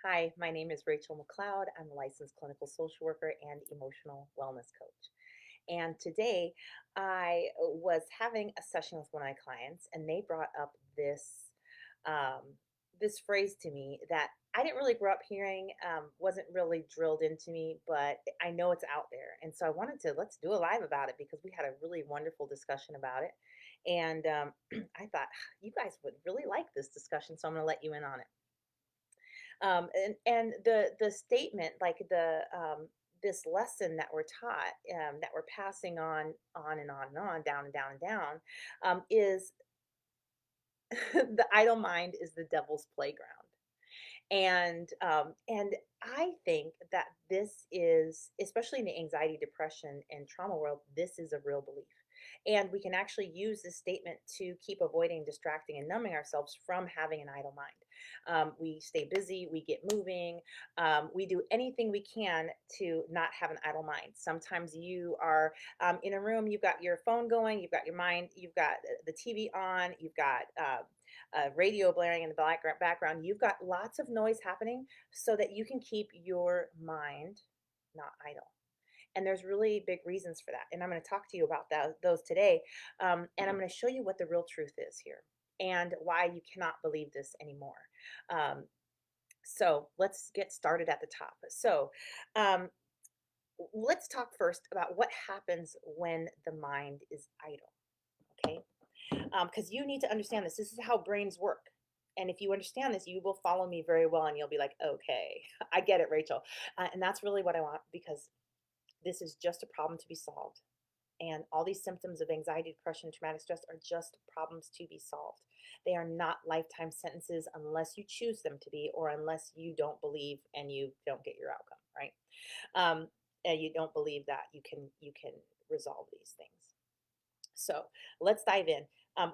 Hi, my name is Rachel McLeod. I'm a licensed clinical social worker and emotional wellness coach. And today I was having a session with one of my clients, and they brought up um, this phrase to me that I didn't really grow up hearing, wasn't really drilled into me, but I know it's out there. And so I wanted to let's do a live about it because we had a really wonderful discussion about it. And I thought you guys would really like this discussion, so I'm going to let you in on it. And the statement, like this lesson that we're taught, that we're passing on and on and on, down and down and down, is the idle mind is the devil's playground. And I think that this is, especially in the anxiety, depression, and trauma world, this is a real belief. And we can actually use this statement to keep avoiding, distracting, and numbing ourselves from having an idle mind. We stay busy, we get moving, we do anything we can to not have an idle mind. Sometimes you are in a room, you've got your phone going, you've got your mind, you've got the TV on, you've got radio blaring in the background. You've got lots of noise happening so that you can keep your mind not idle. And there's really big reasons for that. And I'm going to talk to you about those today. And I'm going to show you what the real truth is here and why you cannot believe this anymore. Um, so let's get started at the top. Um, let's talk first about what happens when the mind is idle. Okay, because you need to understand this. This is how brains work. And if you understand this, you will follow me very well and you'll be like, okay, I get it, Rachel. And that's really what I want because this is just a problem to be solved. And all these symptoms of anxiety, depression, traumatic stress are just problems to be solved. They are not lifetime sentences unless you choose them to be, or unless you don't believe and you don't get your outcome, right? And you don't believe that you can resolve these things. So let's dive in.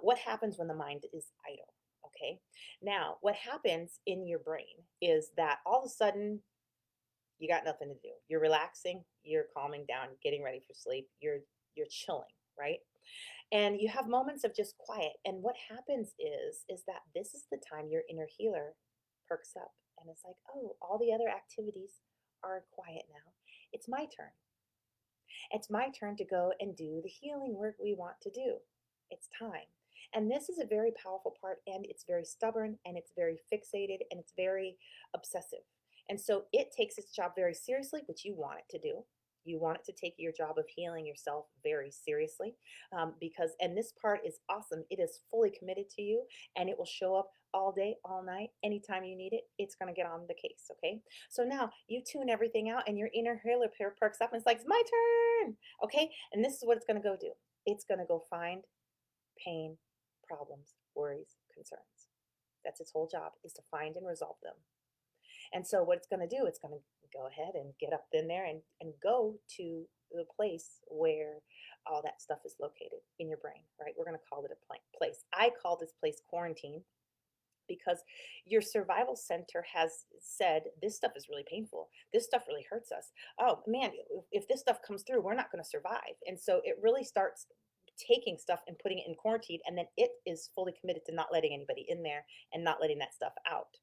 What happens when the mind is idle? Okay. Now, what happens in your brain is that all of a sudden you got nothing to do. You're relaxing, you're calming down, getting ready for sleep, you're chilling, right? And you have moments of just quiet. And what happens is that this is the time your inner healer perks up and it's like, oh, all the other activities are quiet now. It's my turn. It's my turn to go and do the healing work we want to do. It's time. And this is a very powerful part, and it's very stubborn, and it's very fixated, and it's very obsessive. And so it takes its job very seriously, which you want it to do. You want it to take your job of healing yourself very seriously and this part is awesome. It is fully committed to you, and it will show up all day, all night, anytime you need it. It's going to get on the case, okay? So now you tune everything out and your inner healer perks up and it's like, it's my turn. Okay. And this is what it's going to go do. It's going to go find pain, problems, worries, concerns. That's its whole job, is to find and resolve them. And so what it's going to do, it's going to go ahead and get up in there and go to the place where all that stuff is located in your brain, right? We're going to call it a place. I call this place quarantine because your survival center has said this stuff is really painful. This stuff really hurts us. Oh man, if this stuff comes through, we're not going to survive. And so it really starts taking stuff and putting it in quarantine. And then it is fully committed to not letting anybody in there and not letting that stuff out.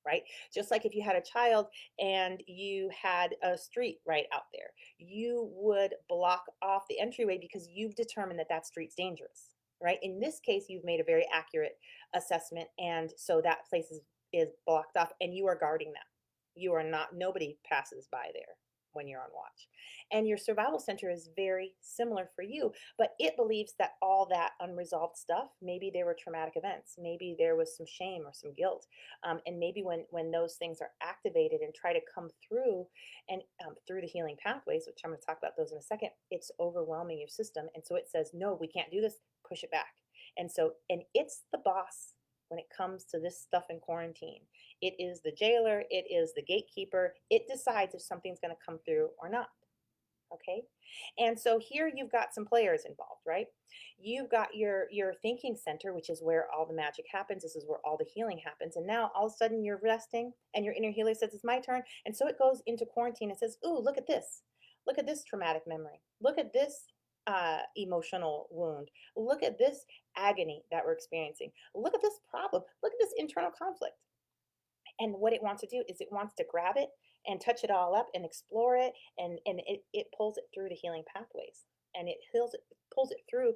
Right? Just like if you had a child and you had a street right out there, you would block off the entryway because you've determined that that street's dangerous. Right? In this case, you've made a very accurate assessment, and so that place is blocked off, and you are guarding that. You are not. Nobody passes by there when you're on watch, and your survival center is very similar for you, but it believes that all that unresolved stuff, maybe there were traumatic events, maybe there was some shame or some guilt, and maybe when those things are activated and try to come through and through the healing pathways, which I'm going to talk about those in a second, it's overwhelming your system, and so it says, no, we can't do this, push it back. And it's the boss when it comes to this stuff in quarantine. It is the jailer, it is the gatekeeper. It decides if something's going to come through or not. Okay? And so here you've got some players involved, right? You've got your thinking center, which is where all the magic happens. This is where all the healing happens. And now all of a sudden you're resting and your inner healer says it's my turn. And so it goes into quarantine and says, "Ooh, look at this. Look at this traumatic memory. Look at this emotional wound. Look at this agony that we're experiencing. Look at this problem. Look at this internal conflict." And what it wants to do is it wants to grab it and touch it all up and explore it, and it pulls it through the healing pathways, and it heals it, pulls it through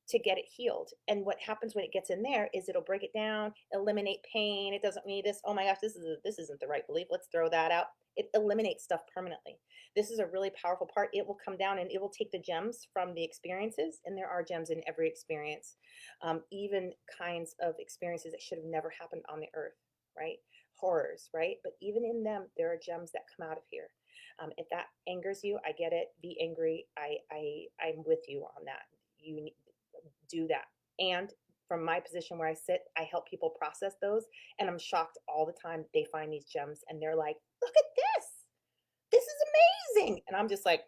to get it healed. And what happens when it gets in there is it'll break it down, eliminate pain. It doesn't need this. Oh my gosh, this isn't the right belief. Let's throw that out. It eliminates stuff permanently. This is a really powerful part. It will come down and it will take the gems from the experiences, and there are gems in every experience, even kinds of experiences that should have never happened on the earth, right? Horrors, right? But even in them, there are gems that come out of here. If that angers you, I get it. Be angry. I'm with you on that. You do that. And from my position where I sit, I help people process those. And I'm shocked all the time they find these gems and they're like, look at this. This is amazing. And I'm just like,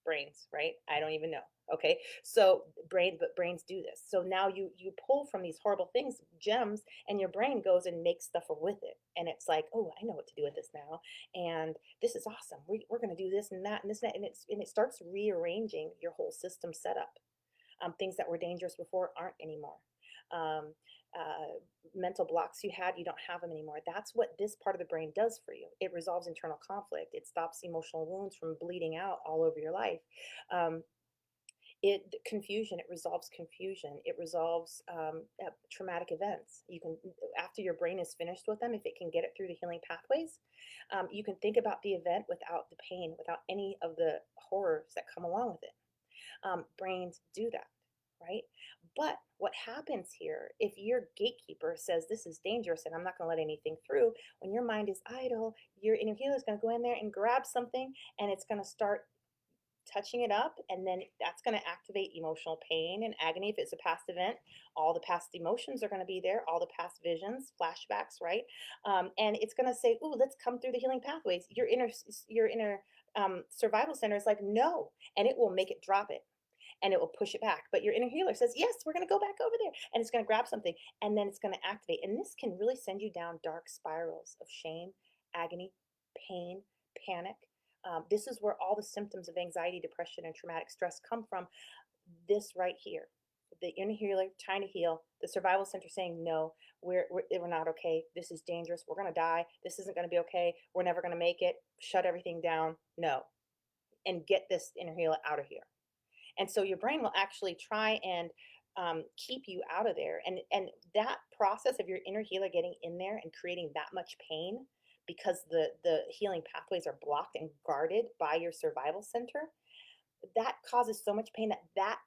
brains, right? I don't even know. Okay. So brains do this. So now you pull from these horrible things, gems, and your brain goes and makes stuff with it. And it's like, oh, I know what to do with this now. And this is awesome. We're gonna do this and that and this and that. And it starts rearranging your whole system setup. Things that were dangerous before aren't anymore. Um, Mental blocks you had, you don't have them anymore. That's what this part of the brain does for you. It resolves internal conflict. It stops emotional wounds from bleeding out all over your life. Um, it resolves confusion. It resolves traumatic events. You can, after your brain is finished with them, if it can get it through the healing pathways, you can think about the event without the pain, without any of the horrors that come along with it. Brains do that, right? But what happens here, if your gatekeeper says this is dangerous and I'm not going to let anything through, when your mind is idle, your inner healer is going to go in there and grab something, and it's going to start touching it up, and then that's going to activate emotional pain and agony. If it's a past event, all the past emotions are going to be there, all the past visions, flashbacks, right? And it's going to say, "Ooh, let's come through the healing pathways." Your inner survival center is like, "No," and it will make it drop it, and it will push it back. But your inner healer says, yes, we're going to go back over there. And it's going to grab something, and then it's going to activate. And this can really send you down dark spirals of shame, agony, pain, panic. This is where all the symptoms of anxiety, depression, and traumatic stress come from. This right here. The inner healer trying to heal, the survival center saying, no, we're not okay. This is dangerous. We're going to die. This isn't going to be okay. We're never going to make it. Shut everything down. No. And get this inner healer out of here. And so your brain will actually try and keep you out of there. And that process of your inner healer getting in there and creating that much pain because the healing pathways are blocked and guarded by your survival center, that causes so much pain that that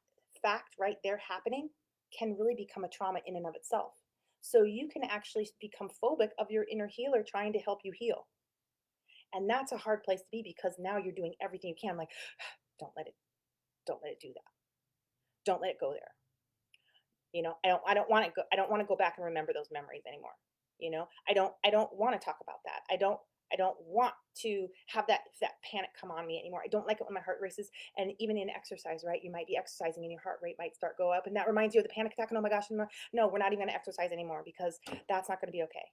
fact right there happening can really become a trauma in and of itself. So you can actually become phobic of your inner healer trying to help you heal. And that's a hard place to be because now you're doing everything you can, like, don't let it, don't let it do that. Don't let it go there. I don't want to go, I don't want to go back and remember those memories anymore. I don't want to talk about that. I don't want to have that panic come on me anymore. I don't like it when my heart races. And even in exercise, right? You might be exercising and your heart rate might start go up, and that reminds you of the panic attack. And oh my gosh, no, we're not even going to exercise anymore because that's not going to be okay.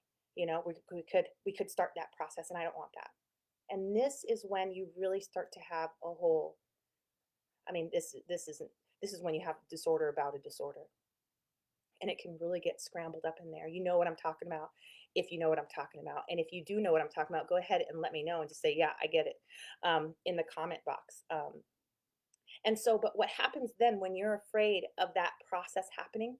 We could start that process, and I don't want that. And this is when you really start to have a whole. I mean, this isn't. This is when you have disorder about a disorder, and it can really get scrambled up in there. You know what I'm talking about if you know what I'm talking about. And if you do know what I'm talking about, go ahead and let me know and just say, yeah, I get it, in the comment box. But what happens then when you're afraid of that process happening,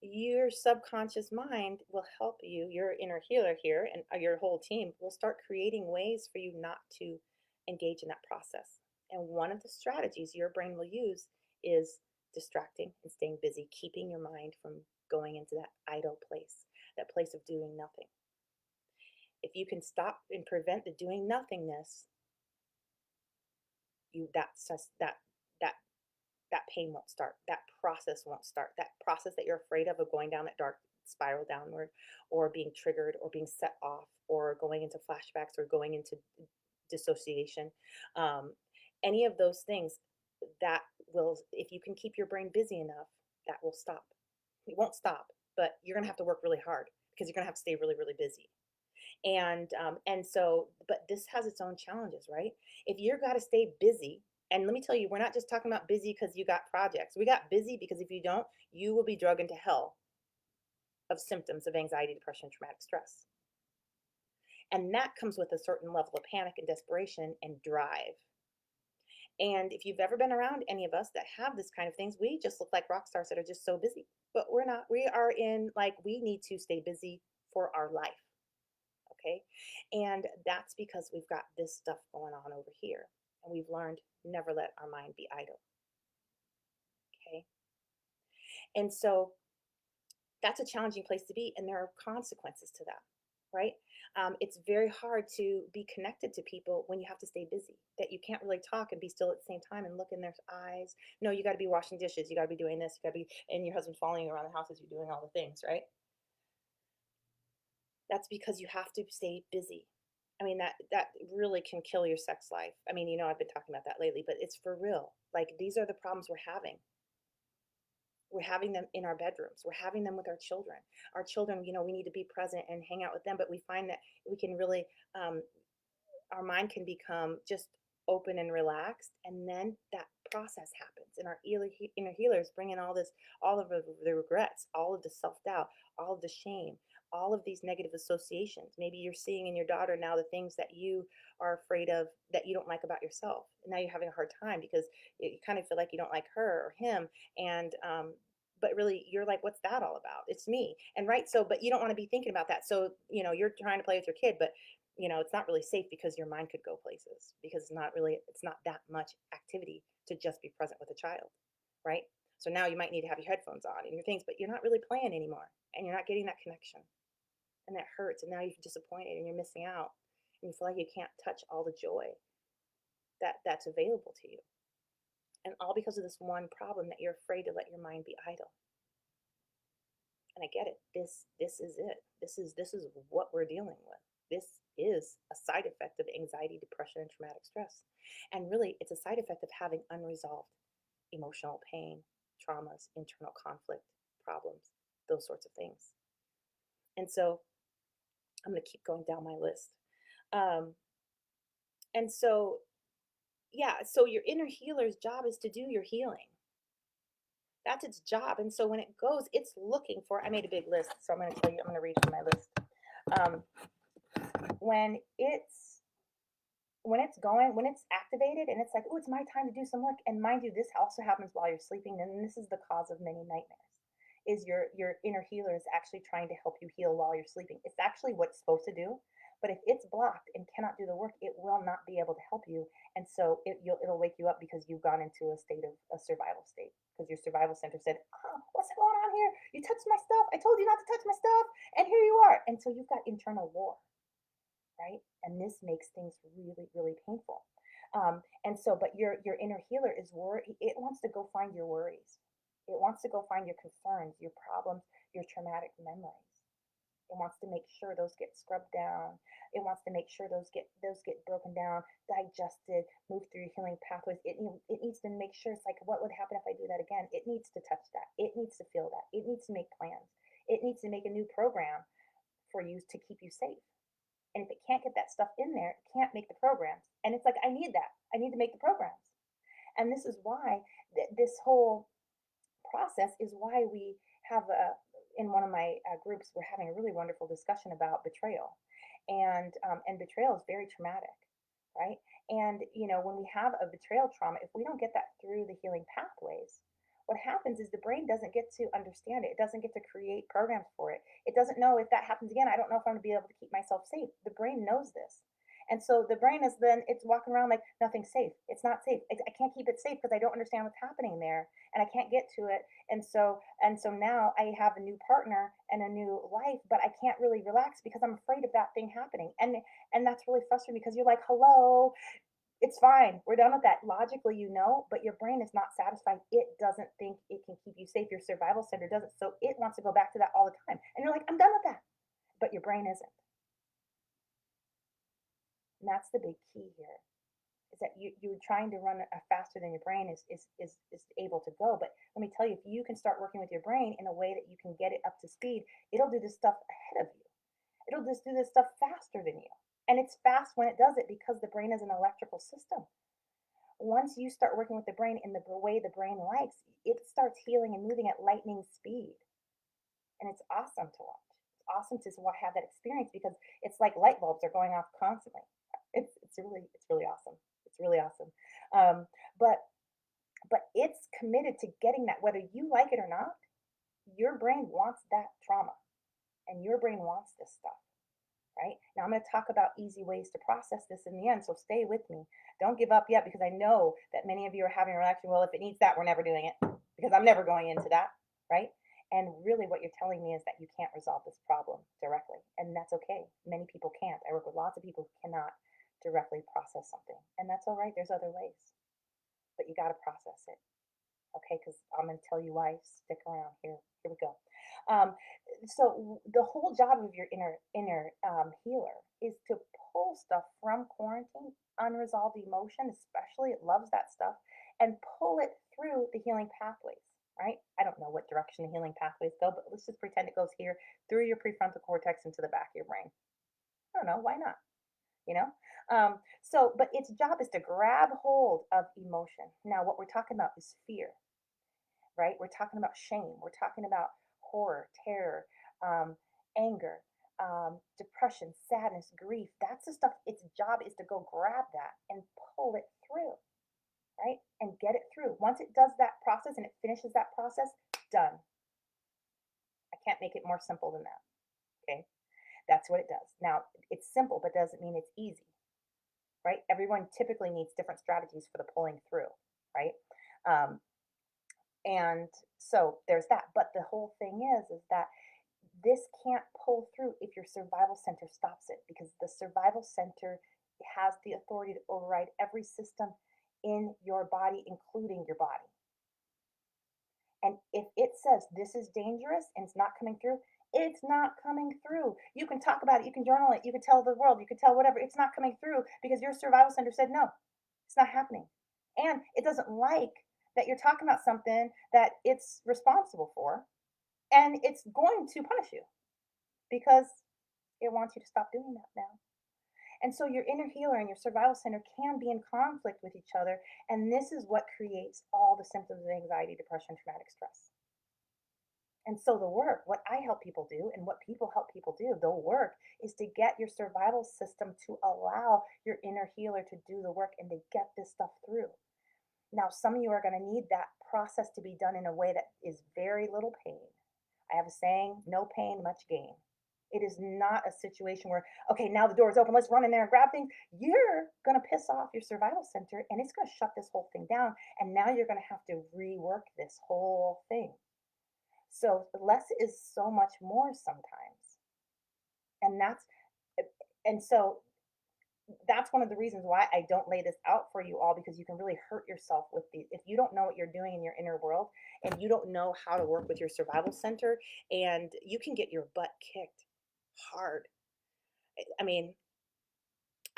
your subconscious mind will help you, your inner healer here, and your whole team will start creating ways for you not to engage in that process. And one of the strategies your brain will use is distracting and staying busy, keeping your mind from going into that idle place, that place of doing nothing. If you can stop and prevent the doing nothingness, that's just that that pain won't start. That process won't start. That process that you're afraid of going down that dark spiral downward, or being triggered, or being set off, or going into flashbacks, or going into dissociation. Um, any of those things that will, if you can keep your brain busy enough, that will stop. It won't stop, but you're going to have to work really hard because you're going to have to stay really, really busy. But this has its own challenges, right? If you're got to stay busy, and let me tell you, we're not just talking about busy because you got projects. We got busy because if you don't, you will be drug into hell of symptoms of anxiety, depression, traumatic stress. And that comes with a certain level of panic and desperation and drive. And if you've ever been around any of us that have this kind of things, we just look like rock stars that are just so busy. But we're not. We are in like we need to stay busy for our life. Okay. And that's because we've got this stuff going on over here. And we've learned never let our mind be idle. Okay. And so that's a challenging place to be. And there are consequences to that. Right. It's very hard to be connected to people when you have to stay busy, that you can't really talk and be still at the same time and look in their eyes. No, you got to be washing dishes. You got to be doing this. You got to be, and your husband's following you around the house as you're doing all the things. Right. That's because you have to stay busy. I mean, that really can kill your sex life. I mean, I've been talking about that lately, but it's for real. Like these are the problems we're having. We're having them in our bedrooms. We're having them with our children. Our children, we need to be present and hang out with them, but we find that we can really um, our mind can become just open and relaxed, and then that process happens and our inner healers bring in all of the regrets, all of the self-doubt, all of the shame, all of these negative associations. Maybe you're seeing in your daughter now the things that you are afraid of, that you don't like about yourself, and now you're having a hard time because you kind of feel like you don't like her or him. And but really you're like, what's that all about? It's me. And right, so but you don't want to be thinking about that, so you're trying to play with your kid, but it's not really safe because your mind could go places, because it's not that much activity to just be present with a child, right? So now you might need to have your headphones on and your things, but you're not really playing anymore, and you're not getting that connection, and that hurts, and now you're disappointed and you're missing out, and you feel like you can't touch all the joy that's available to you, and all because of this one problem that you're afraid to let your mind be idle. And I get it. This is it. This is what we're dealing with. This is a side effect of anxiety, depression, and traumatic stress. And really, it's a side effect of having unresolved emotional pain, traumas, internal conflict, problems, those sorts of things. And so I'm going to keep going down my list. Um, and so, yeah, so your inner healer's job is to do your healing. That's its job. And so when it goes, it's looking for, I made a big list. So I'm going to tell you, I'm going to read from my list. Um, when it's when it's activated and it's like, oh, it's my time to do some work. And mind you, this also happens while you're sleeping, and this is the cause of many nightmares. Is your inner healer is actually trying to help you heal while you're sleeping. It's actually what it's supposed to do. But if it's blocked and cannot do the work, it will not be able to help you. And so it'll wake you up because you've gone into a state of a survival state, because your survival center said, oh, what's going on here? You touched my stuff. I told you not to touch my stuff. And here you are. And so you've got internal war, right? And this makes things really, really painful. And so, but your inner healer is worried. It wants to go find your worries. It wants to go find your concerns, your problems, your traumatic memories. It wants to make sure those get scrubbed down. It wants to make sure those get broken down, digested, move through your healing pathways. It needs to make sure, it's like, what would happen if I do that again? It needs to touch that. It needs to feel that. It needs to make plans. It needs to make a new program for you to keep you safe. And if it can't get that stuff in there, it can't make the programs. And it's like, I need that. I need to make the programs. And this is why this whole process is why we have in one of my groups, we're having a really wonderful discussion about betrayal. And betrayal is very traumatic, right? And when we have a betrayal trauma, if we don't get that through the healing pathways, what happens is the brain doesn't get to understand it. It doesn't get to create programs for it. It doesn't know, if that happens again, I don't know if I'm going to be able to keep myself safe. The brain knows this. And so the brain is then, it's walking around like nothing's safe. It's not safe. I can't keep it safe because I don't understand what's happening there, and I can't get to it. And so now I have a new partner and a new life, but I can't really relax because I'm afraid of that thing happening. And that's really frustrating, because you're like, hello, it's fine. We're done with that. Logically, but your brain is not satisfied. It doesn't think it can keep you safe. Your survival center doesn't. So it wants to go back to that all the time. And you're like, I'm done with that. But your brain isn't. And that's the big key here, is that you're trying to run faster than your brain is able to go. But let me tell you, if you can start working with your brain in a way that you can get it up to speed, it'll do this stuff ahead of you. It'll just do this stuff faster than you. And it's fast when it does it, because the brain is an electrical system. Once you start working with the brain in the way the brain likes, it starts healing and moving at lightning speed. And it's awesome to watch. It's awesome to have that experience because it's like light bulbs are going off constantly. It's really awesome. It's really awesome. Um, but it's committed to getting that whether you like it or not. Your brain wants that trauma, and your brain wants this stuff. Right? Now, I'm going to talk about easy ways to process this in the end. So stay with me. Don't give up yet because I know that many of you are having a reaction. Well, if it needs that, we're never doing it because I'm never going into that. Right? And really, what you're telling me is that you can't resolve this problem directly. And that's okay. Many people can't. I work with lots of people who cannot directly process something. And that's all right. There's other ways, but you got to process it. Okay, because I'm going to tell you why. Stick around here. Here we go. Um, so the whole job of your inner healer is to pull stuff from quarantine, unresolved emotion, especially it loves that stuff, and pull it through the healing pathways. Right? I don't know what direction the healing pathways go, but let's just pretend it goes here through your prefrontal cortex into the back of your brain. I don't know why not. You know, but its job is to grab hold of emotion. Now, what we're talking about is fear, right? We're talking about shame. We're talking about horror, terror, anger, depression, sadness, grief. That's the stuff. Its job is to go grab that and pull it through, right? And get it through. Once it does that process and it finishes that process, done. I can't make it more simple than that. Okay. That's what it does. Now, it's simple, but doesn't mean it's easy, right? Everyone typically needs different strategies for the pulling through, right? Um, and so there's that. But the whole thing is that this can't pull through if your survival center stops it because the survival center has the authority to override every system in your body, including your body. And if it says this is dangerous and it's not coming through, it's not coming through. You can talk about it, you can journal it, you can tell the world, you can tell whatever. It's not coming through because your survival center said no, it's not happening. And it doesn't like that you're talking about something that it's responsible for and it's going to punish you because it wants you to stop doing that now. And so your inner healer and your survival center can be in conflict with each other. And this is what creates all the symptoms of anxiety, depression, traumatic stress. And so the work, what I help people do and what people help people do, the work is to get your survival system to allow your inner healer to do the work and to get this stuff through. Now, some of you are going to need that process to be done in a way that is very little pain. I have a saying, no pain, much gain. It is not a situation where, okay, now the door is open, let's run in there and grab things. You're going to piss off your survival center and it's going to shut this whole thing down. And now you're going to have to rework this whole thing. So less is so much more sometimes. And so that's one of the reasons why I don't lay this out for you all because you can really hurt yourself with these. If you don't know what you're doing in your inner world and you don't know how to work with your survival center, and you can get your butt kicked hard. I mean,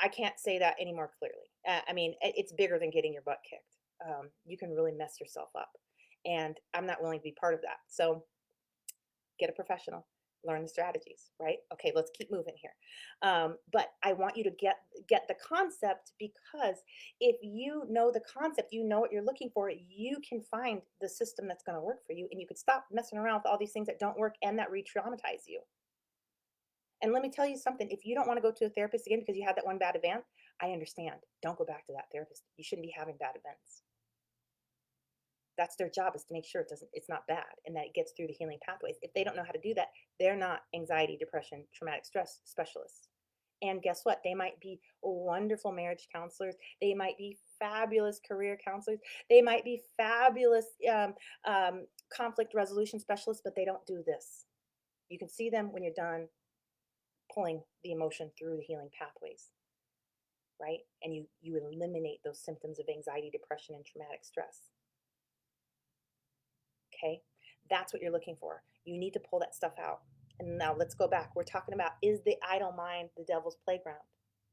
I can't say that any more clearly. I mean, it's bigger than getting your butt kicked. You can really mess yourself up. And I'm not willing to be part of that. So get a professional, learn the strategies, right? Okay, let's keep moving here. But I want you to get the concept because if you know the concept, you know what you're looking for, you can find the system that's going to work for you, and you could stop messing around with all these things that don't work and that re-traumatize you. And let me tell you something, if you don't want to go to a therapist again because you had that one bad event, I understand. Don't go back to that therapist. You shouldn't be having bad events. That's their job, is to make sure it's not bad and that it gets through the healing pathways. If they don't know how to do that, they're not anxiety, depression, traumatic stress specialists. And guess what? They might be wonderful marriage counselors. They might be fabulous career counselors. They might be fabulous conflict resolution specialists, but they don't do this. You can see them when you're done pulling the emotion through the healing pathways, right? And you eliminate those symptoms of anxiety, depression, and traumatic stress. Okay, that's what you're looking for. You need to pull that stuff out. And now let's go back. We're talking about, is the idle mind the devil's playground?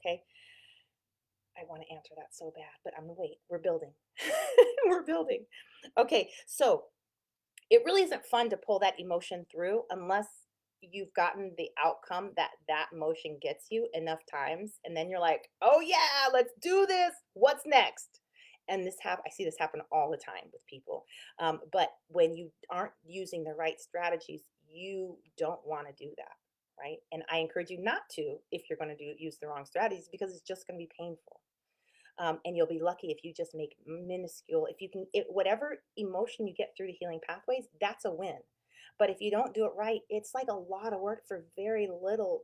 Okay, I want to answer that so bad, but I'm gonna wait. We're building. We're building. Okay, so it really isn't fun to pull that emotion through unless you've gotten the outcome that that emotion gets you enough times, and then you're like, oh yeah, let's do this, what's next? And I see this happen all the time with people. But when you aren't using the right strategies, you don't want to do that, right? And I encourage you not to if you're going to use the wrong strategies, because it's just going to be painful. And you'll be lucky if you just make minuscule, if you can, whatever emotion you get through the healing pathways, that's a win. But if you don't do it right, it's like a lot of work for very little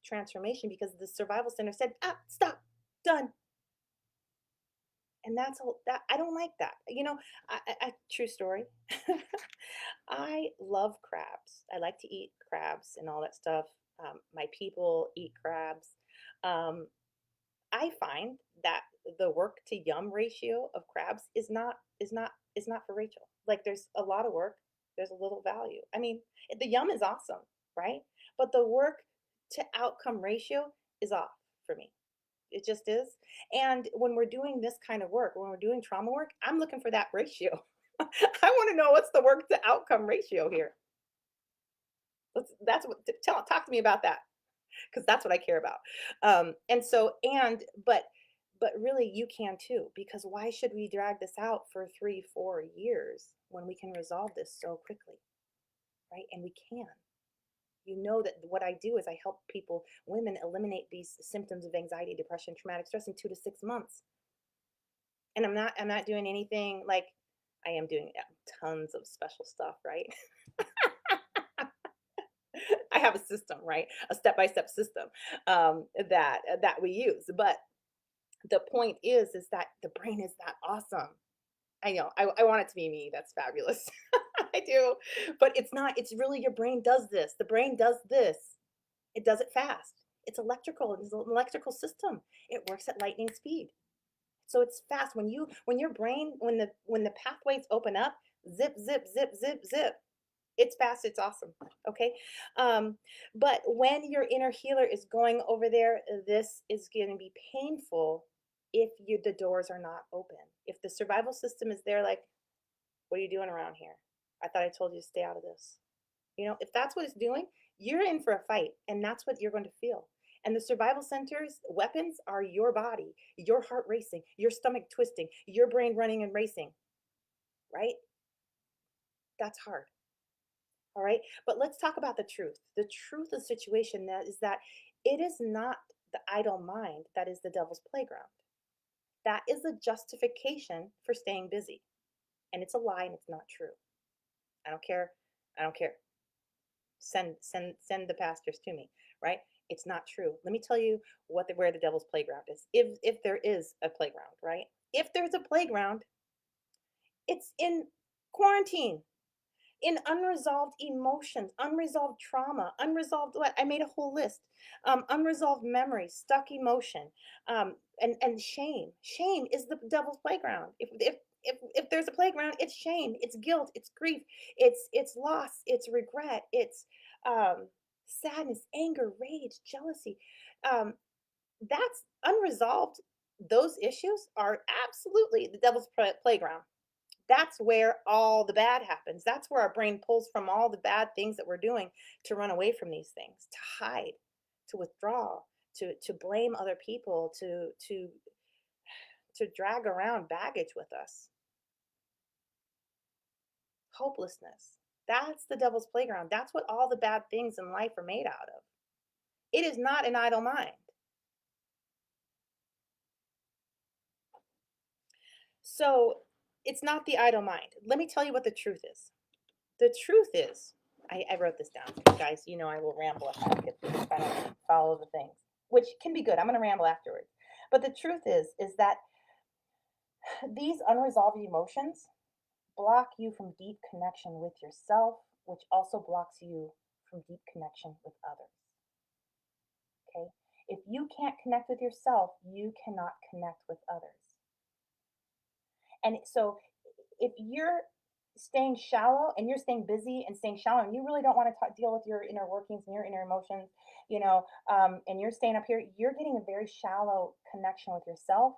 transformation, because the survival center said, stop, done. And that's all that, I don't like that. True story. I love crabs. I like to eat crabs and all that stuff. My people eat crabs. Um, I find that the work to yum ratio of crabs is not for Rachel. Like, there's a lot of work, there's a little value. I mean, the yum is awesome, right? But the work to outcome ratio is off for me. It just is. And when we're doing this kind of work, when we're doing trauma work, I'm looking for that ratio. I want to know what's the work to outcome ratio here. That's what talk to me about that, because that's what I care about. And so, but really, you can too, because why should we drag this out for 3, 4 years when we can resolve this so quickly, right? And we can. That what I do is I help women eliminate these symptoms of anxiety, depression, traumatic stress in 2 to 6 months. And I'm not doing anything like, I am doing tons of special stuff, right? I have a system, right? A step-by-step system, that we use. But the point is that the brain is that awesome. I know. I want it to be me. That's fabulous. I do. But it's not. It's really, your brain does this. The brain does this. It does it fast. It's electrical. It's an electrical system. It works at lightning speed. So it's fast. When your brain, when the pathways open up, zip, zip, zip, zip, zip. It's fast. It's awesome. Okay. But when your inner healer is going over there, this is going to be painful if the doors are not open. If the survival system is there, like, what are you doing around here? I thought I told you to stay out of this. If that's what it's doing, you're in for a fight, and that's what you're going to feel. And the survival center's weapons are your body, your heart racing, your stomach twisting, your brain running and racing, right? That's hard. All right. But let's talk about the truth. The truth of the situation is that it is not the idle mind that is the devil's playground. That is a justification for staying busy. And it's a lie, and it's not true. I don't care. I don't care. Send the pastors to me, right? It's not true. Let me tell you where the devil's playground is. If there is a playground, right? If there's a playground, it's in quarantine, in unresolved emotions, unresolved trauma, unresolved what? I made a whole list. Unresolved memories, stuck emotion, and shame. Shame is the devil's playground. If there's a playground, it's shame, it's guilt, it's grief, it's loss, it's regret, it's sadness, anger, rage, jealousy. Um, that's unresolved. Those issues are absolutely the devil's playground. That's where all the bad happens. That's where our brain pulls from all the bad things that we're doing to run away from these things, to hide, to withdraw, to blame other people, to drag around baggage with us. Hopelessness. That's the devil's playground. That's what all the bad things in life are made out of. It is not an idle mind. So it's not the idle mind. Let me tell you what the truth is. The truth is, I wrote this down, guys. I will ramble if I don't follow the things, which can be good. I'm going to ramble afterwards. But the truth is that these unresolved emotions block you from deep connection with yourself, which also blocks you from deep connection with others. Okay? If you can't connect with yourself, you cannot connect with others. And so if you're staying shallow and you're staying busy and staying shallow, and you really don't want to deal with your inner workings and your inner emotions, and you're staying up here, you're getting a very shallow connection with yourself.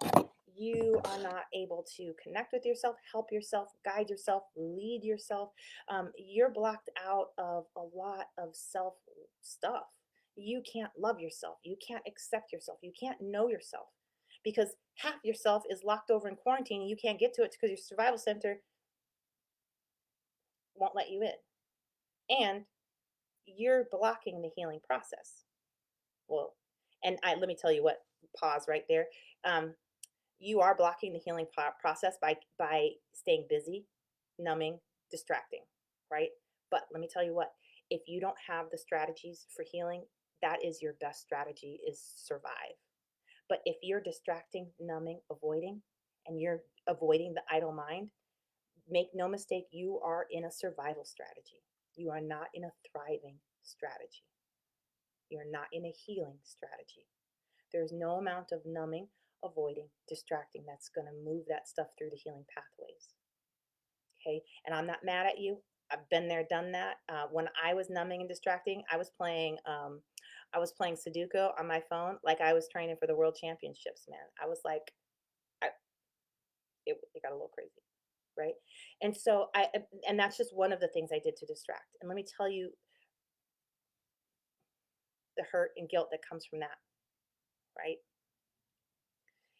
You are not able to connect with yourself, help yourself, guide yourself, lead yourself. You're blocked out of a lot of self stuff. You can't love yourself. You can't accept yourself. You can't know yourself, because half yourself is locked over in quarantine and you can't get to it because your survival center won't let you in. And you're blocking the healing process. Well, and let me tell you what, pause right there. Um, you are blocking the healing process by staying busy, numbing, distracting, right? But let me tell you what, if you don't have the strategies for healing, that is your best strategy, is survive. But if you're distracting, numbing, avoiding, and you're avoiding the idle mind, make no mistake, you are in a survival strategy. You are not in a thriving strategy. You're not in a healing strategy. There's no amount of numbing, avoiding, distracting that's going to move that stuff through the healing pathways. Okay. And I'm not mad at you. I've been there, done that. When I was numbing and distracting, I was playing Sudoku on my phone like I was training for the world championships, man. I was like, I, it got a little crazy, right? And so and that's just one of the things I did to distract. And let me tell you the hurt and guilt that comes from that, right?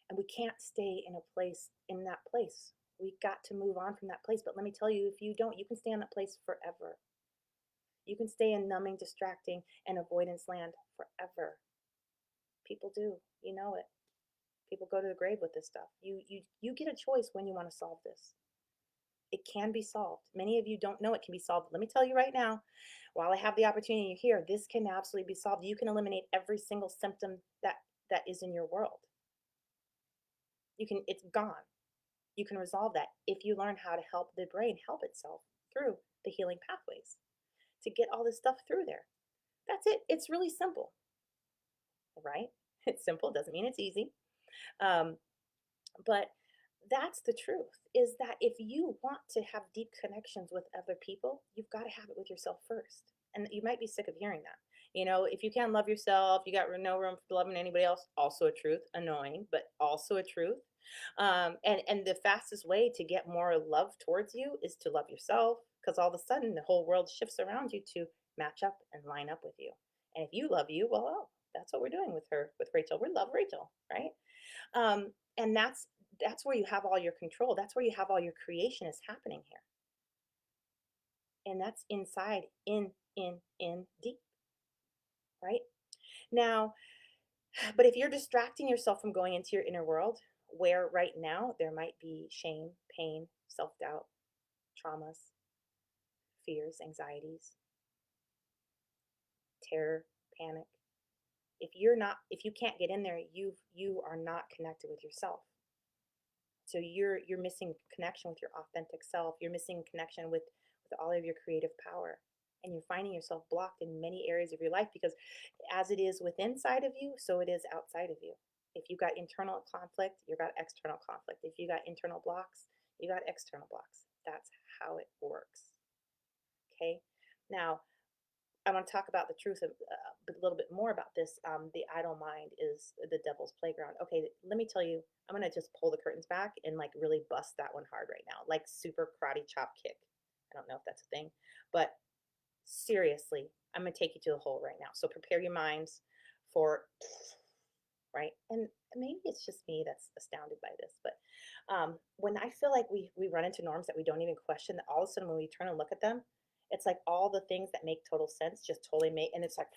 And we can't stay in a place in that place. We got to move on from that place. But let me tell you, if you don't, you can stay in that place forever. You can stay in numbing, distracting, and avoidance land forever. People do. You know it. People go to the grave with this stuff. You get a choice when you want to solve this. It can be solved. Many of you don't know it can be solved. Let me tell you right now, while I have the opportunity here, this can absolutely be solved. You can eliminate every single symptom that is in your world. You can, it's gone. You can resolve that if you learn how to help the brain help itself through the healing pathways to get all this stuff through there. That's it. It's really simple, right? It's simple. Doesn't mean it's easy. Um, but that's the truth, is that if you want to have deep connections with other people, you've got to have it with yourself first. And you might be sick of hearing that. You know, if you can't love yourself, you got no room for loving anybody else. Also a truth. Annoying, but also a truth. And the fastest way to get more love towards you is to love yourself, because all of a sudden the whole world shifts around you to match up and line up with you. And if you love you, well, oh, that's what we're doing with her, with Rachel. We love Rachel, right? And that's where you have all your control. That's where you have all your creation is happening here. And that's inside, in deep, right? Now, but if you're distracting yourself from going into your inner world, where right now there might be shame, pain, self doubt, traumas, fears, anxieties, terror, panic. If you can't get in there, you are not connected with yourself. So you're missing connection with your authentic self. You're missing connection with all of your creative power. And you're finding yourself blocked in many areas of your life because as it is within side of you, so it is outside of you. If you got internal conflict, you got external conflict. If you got internal blocks, you got external blocks. That's how it works. Okay. Now, I want to talk about the truth of a little bit more about this. The idle mind is the devil's playground. Okay, let me tell you, I'm gonna just pull the curtains back and like really bust that one hard right now, like super karate chop kick. I don't know if that's a thing, but seriously, I'm gonna take you to the hole right now. So prepare your minds for right. And maybe it's just me that's astounded by this, but when I feel like we run into norms that we don't even question, that all of a sudden when we turn and look at them, it's like all the things that make total sense just totally make, and it's like,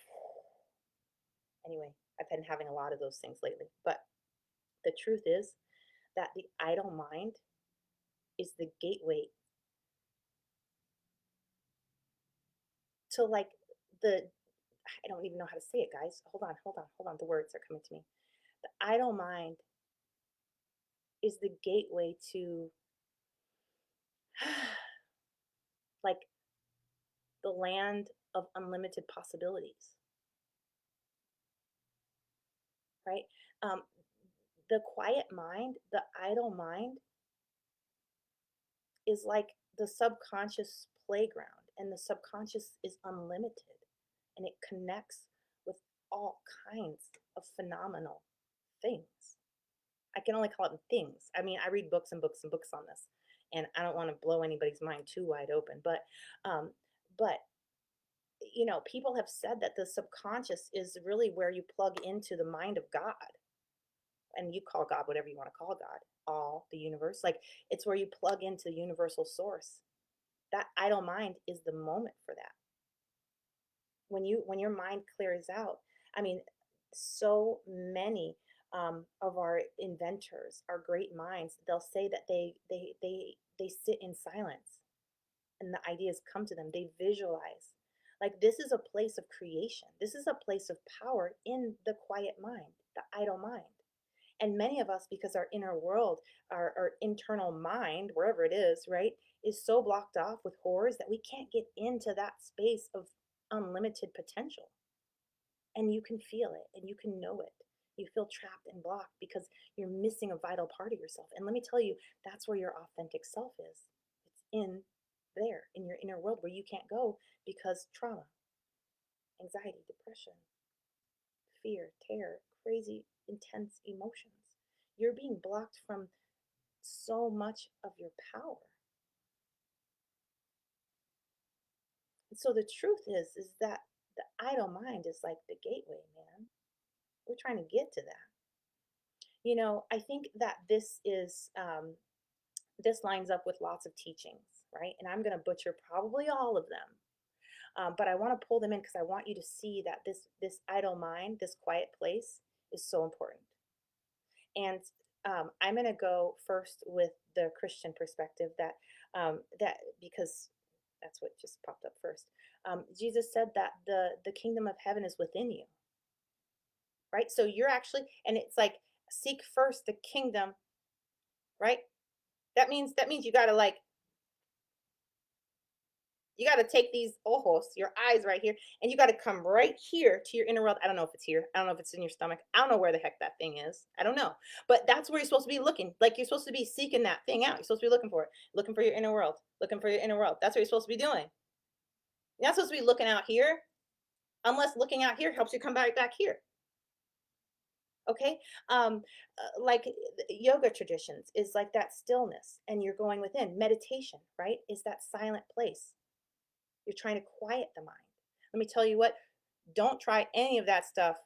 anyway, I've been having a lot of those things lately. But the truth is that the idle mind is the gateway to like the, I don't even know how to say it, guys. Hold on. The words are coming to me. The idle mind is the gateway to like the land of unlimited possibilities, right? Um, the quiet mind, the idle mind, is like the subconscious playground, and the subconscious is unlimited and it connects with all kinds of phenomenal things. I can only call them things. I mean, I read books and books and books on this, and I don't want to blow anybody's mind too wide open, um, but you know, people have said that the subconscious is really where you plug into the mind of God. And you call God whatever you want to call God, all the universe. Like it's where you plug into the universal source. That idle mind is the moment for that. When your mind clears out, I mean, so many of our inventors, our great minds, they'll say that they sit in silence and the ideas come to them. They visualize. Like this is a place of creation. This is a place of power in the quiet mind, the idle mind. And many of us, because our inner world, our internal mind, wherever it is, right, is so blocked off with horrors that we can't get into that space of unlimited potential. And you can feel it and you can know it. You feel trapped and blocked because you're missing a vital part of yourself. And let me tell you, that's where your authentic self is. It's in there, in your inner world where you can't go because trauma, anxiety, depression, fear, terror, crazy, intense emotions. You're being blocked from so much of your power. And so the truth is that the idle mind is like the gateway, man. We're trying to get to that. I think that this lines up with lots of teachings, right? And I'm going to butcher probably all of them, but I want to pull them in because I want you to see that this idle mind, this quiet place, is so important. And I'm going to go first with the Christian perspective that because that's what just popped up first. Jesus said that the kingdom of heaven is within you, right? So you're actually, and it's like seek first the kingdom, right? That means you gotta take these ojos, your eyes right here, and you gotta come right here to your inner world. I don't know if it's here. I don't know if it's in your stomach. I don't know where the heck that thing is. I don't know. But that's where you're supposed to be looking. Like you're supposed to be seeking that thing out. You're supposed to be looking for it. Looking for your inner world. Looking for your inner world. That's what you're supposed to be doing. You're not supposed to be looking out here, unless looking out here helps you come back here. Okay. Like yoga traditions is like that stillness, and you're going within. Meditation, right, is that silent place. You're trying to quiet the mind. Let me tell you what, don't try any of that stuff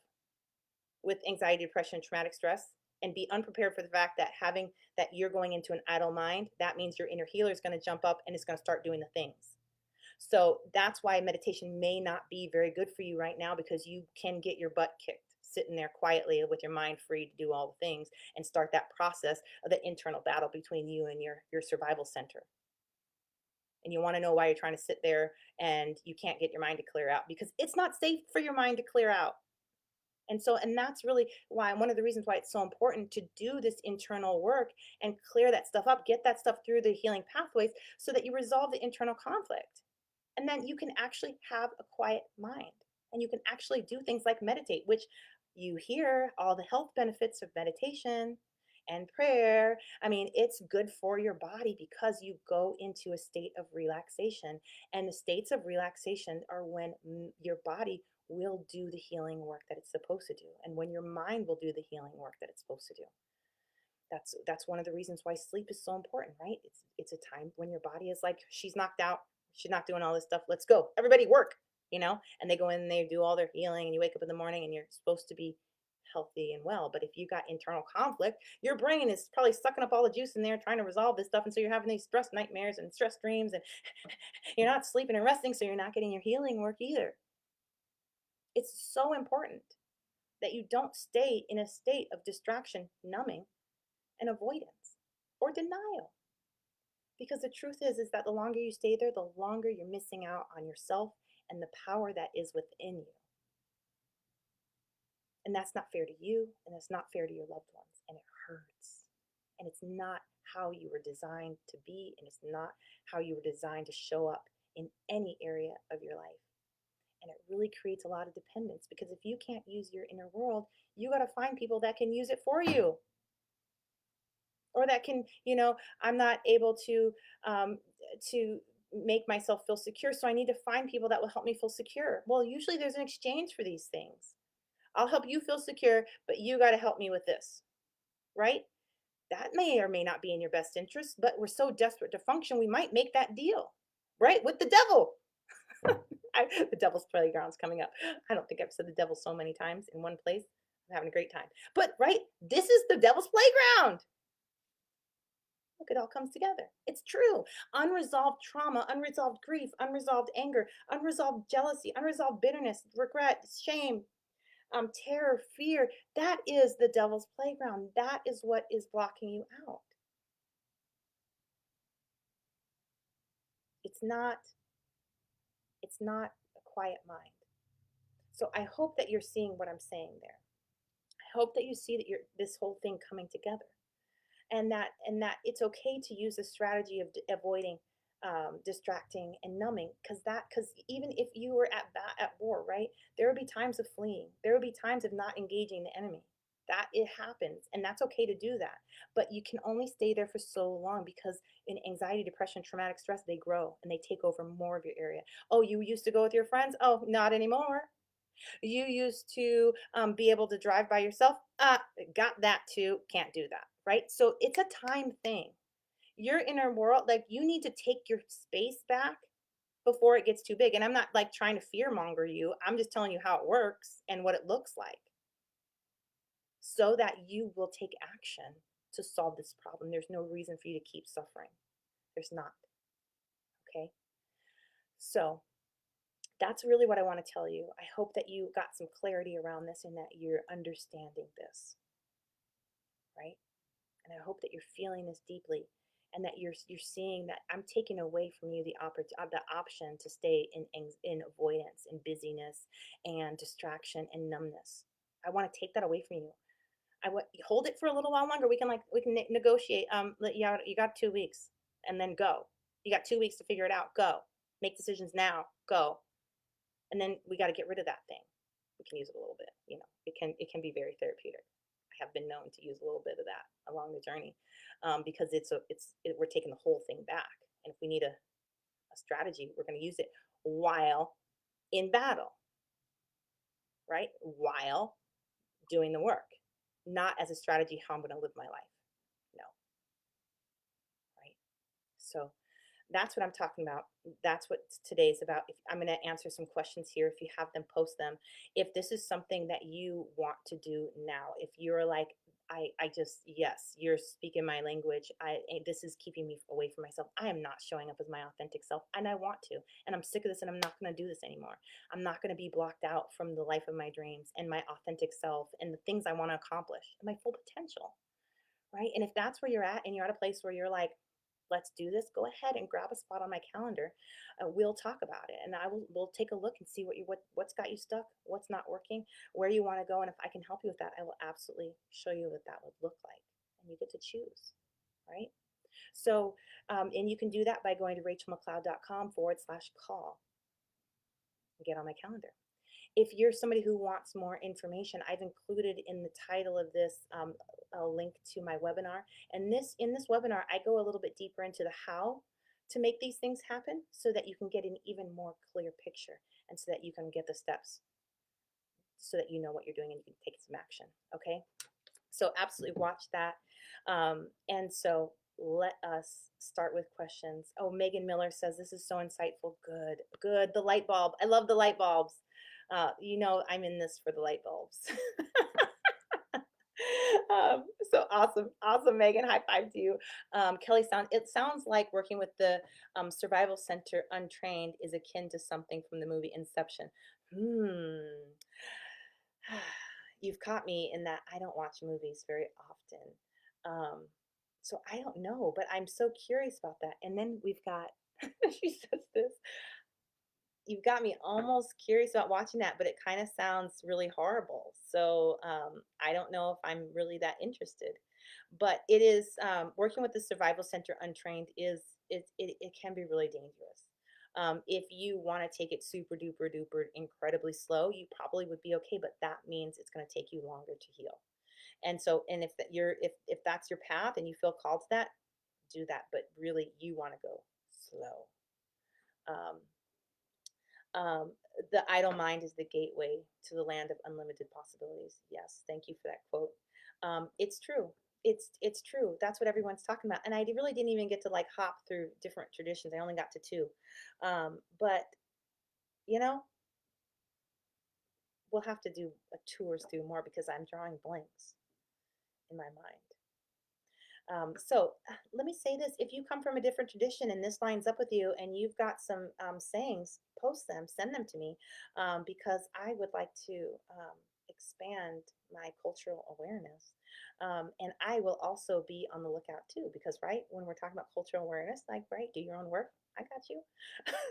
with anxiety, depression, traumatic stress, and be unprepared for the fact that having that you're going into an idle mind, that means your inner healer is going to jump up and it's going to start doing the things. So that's why meditation may not be very good for you right now, because you can get your butt kicked sitting there quietly with your mind free to do all the things and start that process of the internal battle between you and your survival center. And you want to know why you're trying to sit there and you can't get your mind to clear out, because it's not safe for your mind to clear out. And that's really why, one of the reasons why it's so important to do this internal work and clear that stuff up, get that stuff through the healing pathways so that you resolve the internal conflict. And then you can actually have a quiet mind, and you can actually do things like meditate, which you hear all the health benefits of meditation and prayer. I mean, it's good for your body because you go into a state of relaxation. And the states of relaxation are when your body will do the healing work that it's supposed to do, and when your mind will do the healing work that it's supposed to do. That's one of the reasons why sleep is so important, right? It's a time when your body is like, she's knocked out, she's not doing all this stuff, let's go, everybody work, and they go in and they do all their healing, and you wake up in the morning and you're supposed to be healthy and well. But if you got internal conflict, your brain is probably sucking up all the juice in there trying to resolve this stuff, and so you're having these stress nightmares and stress dreams, and you're not sleeping and resting, so you're not getting your healing work either. It's so important that you don't stay in a state of distraction, numbing, and avoidance or denial. Because the truth is that the longer you stay there, the longer you're missing out on yourself and the power that is within you. And that's not fair to you, and it's not fair to your loved ones, and it hurts. And it's not how you were designed to be, and it's not how you were designed to show up in any area of your life. And it really creates a lot of dependence, because if you can't use your inner world, you got to find people that can use it for you, or that can, I'm not able to make myself feel secure, so I need to find people that will help me feel secure. Well, usually there's an exchange for these things. I'll help you feel secure, but you got to help me with this, right? That may or may not be in your best interest, but we're so desperate to function, we might make that deal, right, with the devil. The devil's playground's coming up. I don't think I've said the devil so many times in one place. I'm having a great time. But right, this is the devil's playground. look, it all comes together. It's true. Unresolved trauma, unresolved grief, unresolved anger, unresolved jealousy, unresolved bitterness, regret, shame, terror, fear. That is the devil's playground. That is what is blocking you out. It's not, it's not a quiet mind. So I hope that you're seeing what I'm saying there. I hope that you see that you're this whole thing coming together, and that it's okay to use a strategy of avoiding, distracting and numbing, because even if you were at war, right, there would be times of fleeing, there would be times of not engaging the enemy. That it happens, and that's okay to do that. But you can only stay there for so long, because in anxiety, depression, traumatic stress, they grow and they take over more of your area. Oh, you used to go with your friends? Oh, not anymore. You used to, be able to drive by yourself. Got that too. Can't do that. Right. So it's a time thing. Your inner world, like, you need to take your space back before it gets too big. And I'm not like trying to fear monger you. I'm just telling you how it works and what it looks like, so that you will take action to solve this problem. There's no reason for you to keep suffering. There's not. Okay. So that's really what I want to tell you. I hope that you got some clarity around this and that you're understanding this, right? And I hope that you're feeling this deeply, and that you're seeing that I'm taking away from you the option to stay in avoidance and busyness and distraction and numbness. I want to take that away from you. I want hold it for a little while longer. We can negotiate. You got 2 weeks, and then go. You got 2 weeks to figure it out. Go. Make decisions now. Go. And then we got to get rid of that thing. We can use it a little bit. It can be very therapeutic. I have been known to use a little bit of that along the journey, because we're taking the whole thing back. And if we need a strategy, we're going to use it while in battle, right? While doing the work, not as a strategy how I'm going to live my life. No, right? So that's what I'm talking about. That's what today's about. If I'm going to answer some questions here, if you have them, post them. If this is something that you want to do now, if you're like, yes, you're speaking my language. This is keeping me away from myself. I am not showing up as my authentic self, and I want to, and I'm sick of this, and I'm not going to do this anymore. I'm not going to be blocked out from the life of my dreams and my authentic self and the things I want to accomplish and my full potential, right? And if that's where you're at, and you're at a place where you're like, let's do this, go ahead and grab a spot on my calendar. We'll talk about it, and we'll take a look and see what's got you stuck, what's not working, where you want to go. And if I can help you with that, I will absolutely show you what that would look like, and you get to choose, right? So, and you can do that by going to rachelmcleod.com/call and get on my calendar. If you're somebody who wants more information, I've included in the title of this, a link to my webinar. And in this webinar, I go a little bit deeper into the how to make these things happen, so that you can get an even more clear picture, and so that you can get the steps, so that you know what you're doing and you can take some action. Okay. So absolutely watch that. And so let us start with questions. Oh, Megan Miller says, this is so insightful. Good, good. The light bulb. I love the light bulbs. I'm in this for the light bulbs. So awesome. Awesome, Megan. High five to you. Kelly, it sounds like working with the, Survival Center Untrained is akin to something from the movie Inception. You've caught me in that I don't watch movies very often. So I don't know, but I'm so curious about that. And then we've got, she says this, you've got me almost curious about watching that, but it kind of sounds really horrible. So I don't know if I'm really that interested. But it is, working with the Survival Center Untrained it can be really dangerous. If you want to take it super duper duper incredibly slow, you probably would be okay, but that means it's going to take you longer to heal. And so, and if that's your path and you feel called to that, do that. But really, you want to go slow. Um, um, the idle mind is the gateway to the land of unlimited possibilities. Yes, thank you for that quote. It's true. It's true. That's what everyone's talking about. And I really didn't even get to like hop through different traditions. I only got to two. But you know, we'll have to do a tours through more, because I'm drawing blanks in my mind. Let me say this: if you come from a different tradition and this lines up with you, and you've got some sayings, post them, send them to me, because I would like to expand my cultural awareness. And I will also be on the lookout too, because right when we're talking about cultural awareness, like right, do your own work. I got you.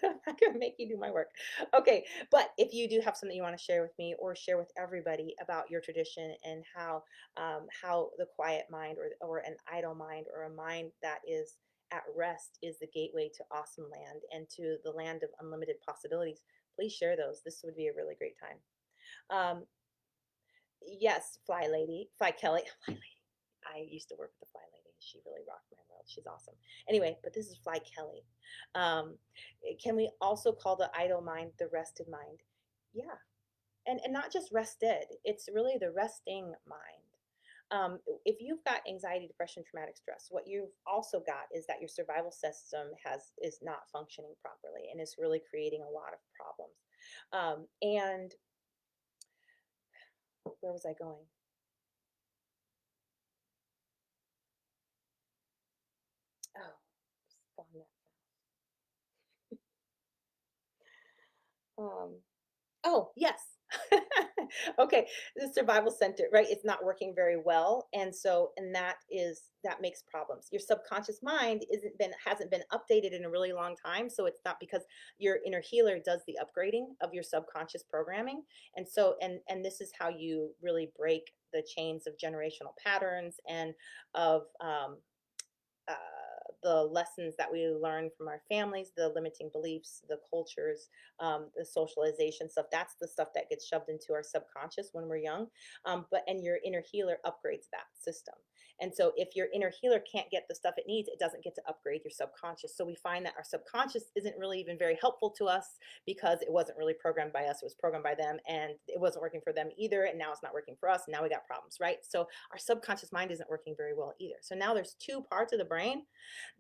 I'm not gonna make you do my work. Okay, but if you do have something you want to share with me or share with everybody about your tradition and how the quiet mind or an idle mind or a mind that is at rest is the gateway to awesome land and to the land of unlimited possibilities, please share those. This would be a really great time. Um, yes, Fly Lady, Fly Kelly, Fly Lady. I used to work with the Fly Lady. She really rocked my world. She's awesome. Anyway, but this is Fly Kelly. Um, can we also call the idle mind the rested mind? Yeah, and not just rested. It's really the resting mind. If you've got anxiety, depression, traumatic stress, what you've also got is that your survival system is not functioning properly and is really creating a lot of problems. And where was I going? Oh, it's gone that fast. Oh, yes. Okay, the survival center, right? It's not working very well, and that makes problems. Your subconscious mind isn't been hasn't been updated in a really long time, so it's not because your inner healer does the upgrading of your subconscious programming, and this is how you really break the chains of generational patterns and of uh, the lessons that we learn from our families, the limiting beliefs, the cultures, the socialization stuff. That's the stuff that gets shoved into our subconscious when we're young. And your inner healer upgrades that system. And so, if your inner healer can't get the stuff it needs, it doesn't get to upgrade your subconscious. So we find that our subconscious isn't really even very helpful to us because it wasn't really programmed by us; it was programmed by them, and it wasn't working for them either. And now it's not working for us. And now we got problems, right? So our subconscious mind isn't working very well either. So now there's two parts of the brain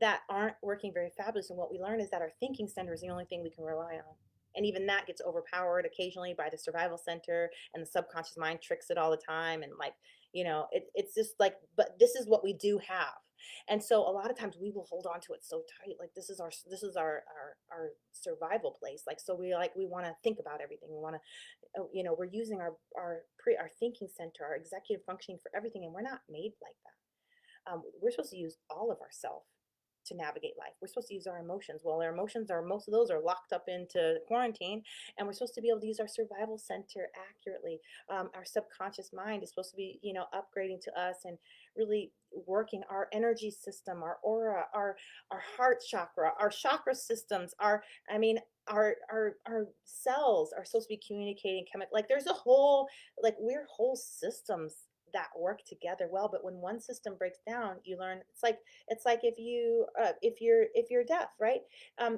that aren't working very fabulous. And what we learn is that our thinking center is the only thing we can rely on. And even that gets overpowered occasionally by the survival center, and the subconscious mind tricks it all the time. And like, it's just like, but this is what we do have. And so a lot of times we will hold on to it so tight. Like this is our survival place. Like, so we want to think about everything. We want to, we're using our thinking center, our executive functioning for everything. And we're not made like that. We're supposed to use all of ourself to navigate life. We're supposed to use our emotions. Well, our emotions are most of those are locked up into quarantine, and we're supposed to be able to use our survival center accurately. Our subconscious mind is supposed to be, upgrading to us and really working our energy system, our aura, our heart chakra, our chakra systems, I mean, our cells are supposed to be communicating chemical. Like there's a whole like we're whole systems that work together well, but when one system breaks down, you learn it's like if you're deaf, right?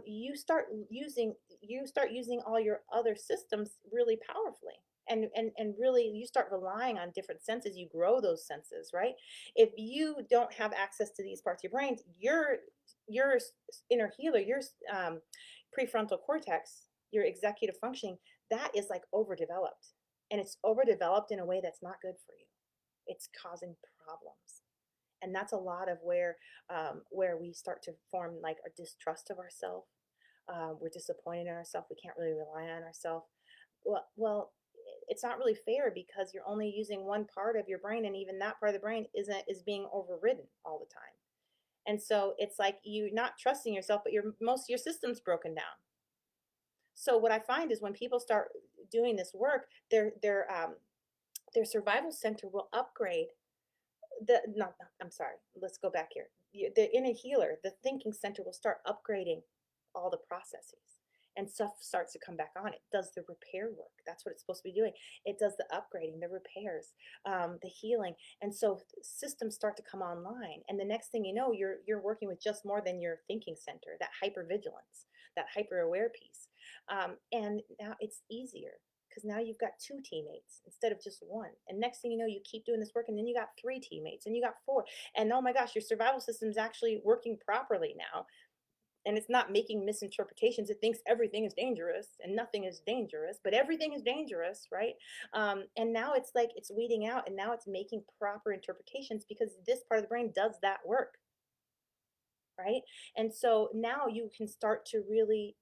You start using all your other systems really powerfully, and really you start relying on different senses. You grow those senses, right? If you don't have access to these parts of your brain, your inner healer, your prefrontal cortex, your executive functioning, that is like overdeveloped, and it's overdeveloped in a way that's not good for you. It's causing problems. And that's a lot of where we start to form like a distrust of ourselves. We're disappointed in ourselves. We can't really rely on ourselves. Well, it's not really fair because you're only using one part of your brain, and even that part of the brain is being overridden all the time. And so it's like you not trusting yourself, but most of your system's broken down. So what I find is when people start doing this work, their survival center will upgrade the no, no, I'm sorry. Let's go back here. The inner healer, the thinking center will start upgrading all the processes, and stuff starts to come back on. It does the repair work. That's what it's supposed to be doing. It does the upgrading, the repairs, the healing, and so systems start to come online. And the next thing you know, you're working with just more than your thinking center, that hypervigilance, that hyper aware piece, and now it's easier because now you've got two teammates instead of just one. And next thing you know, you keep doing this work, and then you got three teammates, and you got four. And oh my gosh, your survival system is actually working properly now. And it's not making misinterpretations. It thinks everything is dangerous and nothing is dangerous, but everything is dangerous, right? And now it's like it's weeding out, and now it's making proper interpretations because this part of the brain does that work, right? And so now you can start to really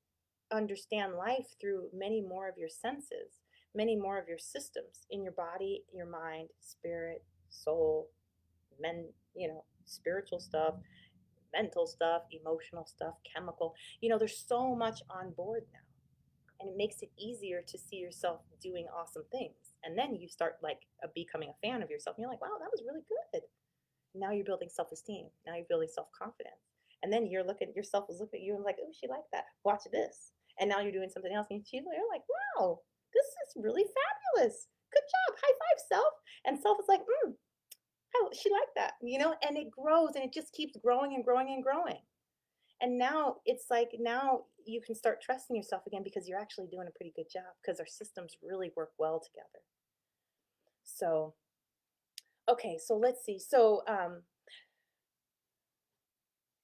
understand life through many more of your senses, many more of your systems in your body, your mind, spirit, soul, men, spiritual stuff, mental stuff, emotional stuff, chemical. There's so much on board now. And it makes it easier to see yourself doing awesome things. And then you start like becoming a fan of yourself. And you're like, wow, that was really good. Now you're building self-esteem. Now you're building self-confidence. And then yourself is looking at you and like, oh, she liked that. Watch this. And now you're doing something else. And you're like, wow, this is really fabulous. Good job. High five, self. And self is like, oh, she liked that, and it grows and it just keeps growing and growing and growing. And now it's like now you can start trusting yourself again because you're actually doing a pretty good job because our systems really work well together. So, okay, so let's see. So,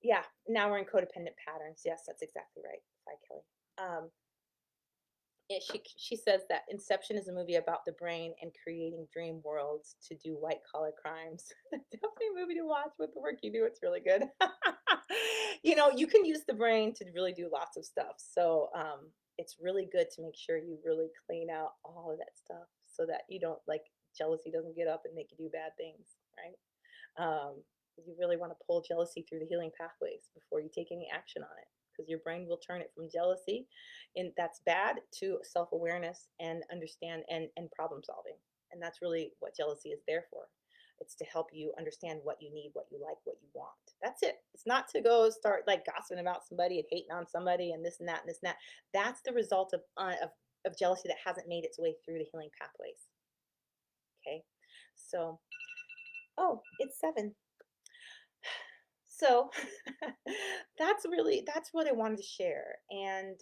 yeah, now we're in codependent patterns. Yes, that's exactly right. Hi, Kelly. She says that Inception is a movie about the brain and creating dream worlds to do white collar crimes. Definitely a movie to watch with the work you do. It's really good. You can use the brain to really do lots of stuff. So it's really good to make sure you really clean out all of that stuff so that you don't like jealousy doesn't get up and make you do bad things, right? You really want to pull jealousy through the healing pathways before you take any action on it because your brain will turn it from jealousy and that's bad to self-awareness and understand and problem solving. And that's really what jealousy is there for. It's to help you understand what you need, what you like, what you want. That's it. It's not to go start like gossiping about somebody and hating on somebody and this and that and this and that. That's the result of jealousy that hasn't made its way through the healing pathways. Okay. So, oh, it's 7. So that's what I wanted to share. And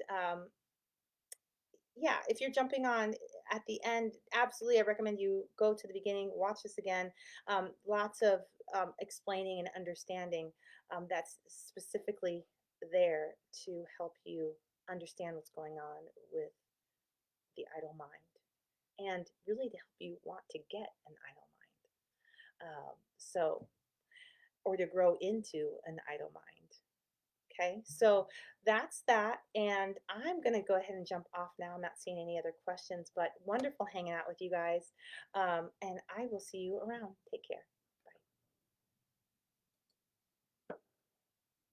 yeah, if you're jumping on at the end, absolutely, I recommend you go to the beginning, watch this again. Lots of explaining and understanding that's specifically there to help you understand what's going on with the idle mind and really to help you want to get an idle mind. Or to grow into an idle mind. Okay, so that's that. And I'm going to go ahead and jump off now. I'm not seeing any other questions, but wonderful hanging out with you guys. And I will see you around. Take care.